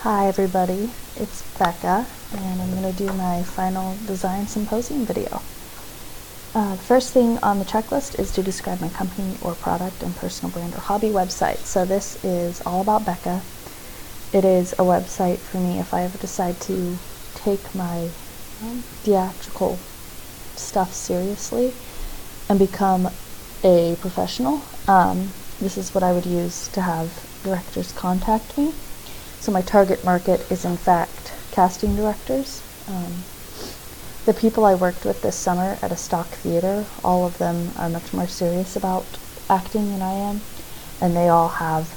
Hi everybody, it's Becca, and I'm going to do my final design symposium video. The first thing on the checklist is to describe my company or product and personal brand or hobby website. So this is all about Becca. It is a website for me if I ever decide to take my theatrical stuff seriously and become a professional. This is what I would use to have directors contact me. So my target market is in fact casting directors. The people I worked with this summer at a stock theater, all of them are much more serious about acting than I am, and they all have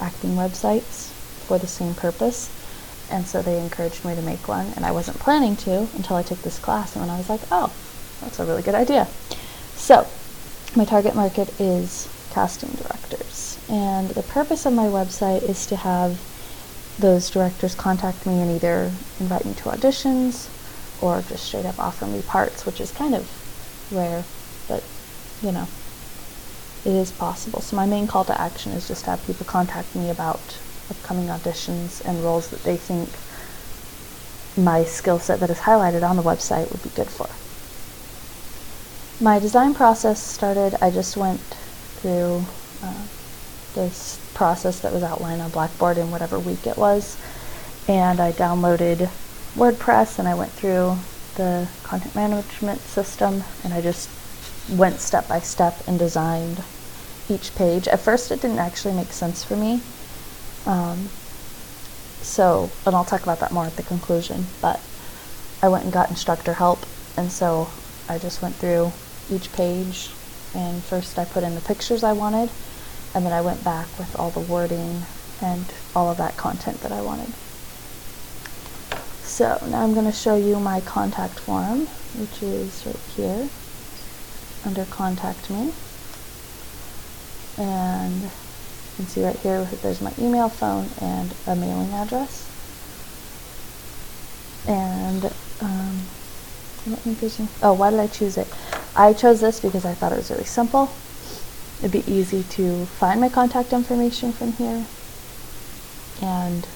acting websites for the same purpose, and so they encouraged me to make one, and I wasn't planning to until I took this class, and then I was like, oh, that's a really good idea. So my target market is casting directors, and the purpose of my website is to have those directors contact me and either invite me to auditions or just straight up offer me parts, which is kind of rare, but you know, it is possible. So my main call to action is just to have people contact me about upcoming auditions and roles that they think my skill set that is highlighted on the website would be good for. My design process started, I just went through this process that was outlined on Blackboard in whatever week it was, and I downloaded WordPress and I went through the content management system, and I just went step by step and designed each page. At first it didn't actually make sense for me, and I'll talk about that more at the conclusion, but I went and got instructor help, and so I just went through each page, and first I put in the pictures I wanted, and then I went back with all the wording and all of that content that I wanted. So now I'm going to show you my contact form, which is right here under Contact Me. And you can see right here there's my email, phone, and a mailing address. And I don't think there's why did I choose it? I chose this because I thought it was really simple. It'd be easy to find my contact information from here, and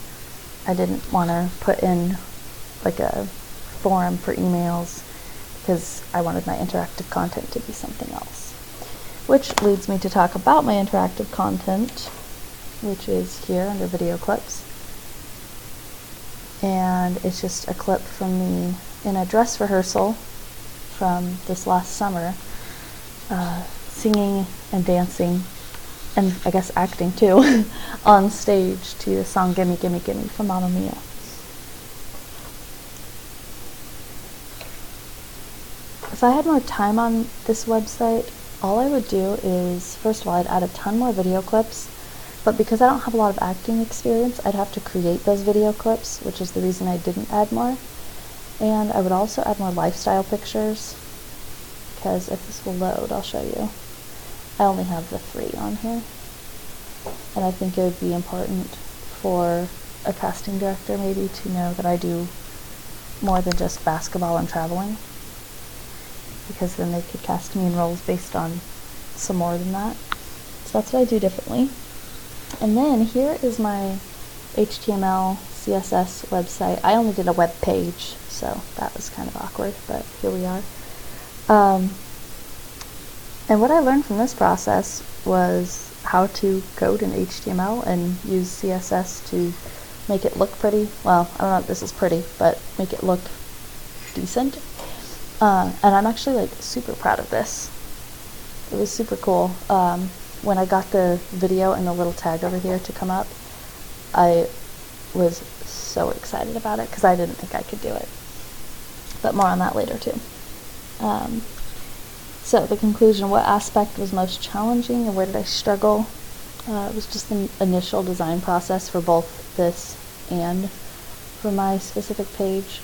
I didn't want to put in like a forum for emails because I wanted my interactive content to be something else. Which leads me to talk about my interactive content, which is here under video clips. And it's just a clip from me in a dress rehearsal from this last summer, singing and dancing, and I guess acting too, on stage to the song Gimme Gimme Gimme from Mamma Mia. If I had more time on this website, all I would do is, first of all, I'd add a ton more video clips, but because I don't have a lot of acting experience, I'd have to create those video clips, which is the reason I didn't add more. And I would also add more lifestyle pictures, because if this will load, I'll show you. I only have the 3 on here, and I think it would be important for a casting director maybe to know that I do more than just basketball and traveling, because then they could cast me in roles based on some more than that. So that's what I do differently. And then here is my HTML, CSS website. I only did a web page, so that was kind of awkward, but here we are. And what I learned from this process was how to code in HTML and use CSS to make it look pretty. Well, I don't know if this is pretty, but make it look decent. And I'm actually like super proud of this. It was super cool. When I got the video and the little tag over here to come up, I was so excited about it because I didn't think I could do it. But more on that later too. So the conclusion, what aspect was most challenging and where did I struggle? It was just the initial design process for both this and for my specific page,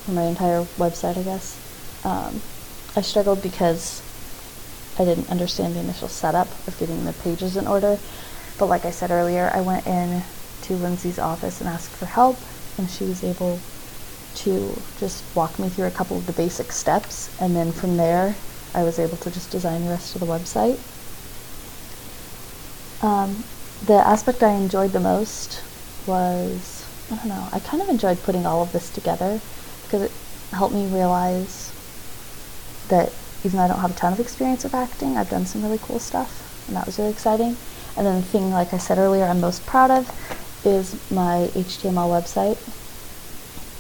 for my entire website, I guess. I struggled because I didn't understand the initial setup of getting the pages in order. But like I said earlier, I went in to Lindsay's office and asked for help, and she was able to just walk me through a couple of the basic steps, and then from there I was able to just design the rest of the website. The aspect I enjoyed the most was I don't know, I kind of enjoyed putting all of this together because it helped me realize that even though I don't have a ton of experience with acting, I've done some really cool stuff, and that was really exciting. And then the thing, like I said earlier, I'm most proud of is my HTML website,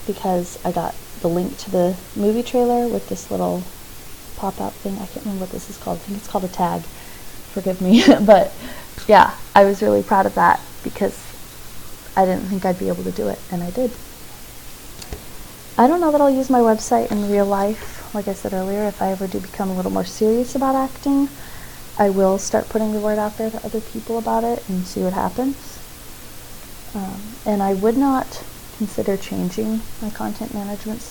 because I got the link to the movie trailer with this little pop-out thing. I can't remember what this is called. I think it's called a tag. Forgive me. But yeah, I was really proud of that because I didn't think I'd be able to do it, and I did. I don't know that I'll use my website in real life. Like I said earlier, if I ever do become a little more serious about acting, I will start putting the word out there to other people about it and see what happens. And I would not consider changing my content management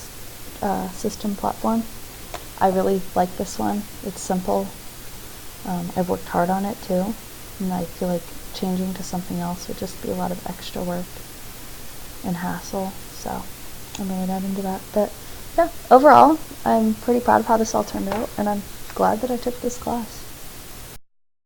system platform. I really like this one. It's simple. I've worked hard on it too, and I feel like changing to something else would just be a lot of extra work and hassle, so I'm really not into that. But yeah, overall, I'm pretty proud of how this all turned out, and I'm glad that I took this class.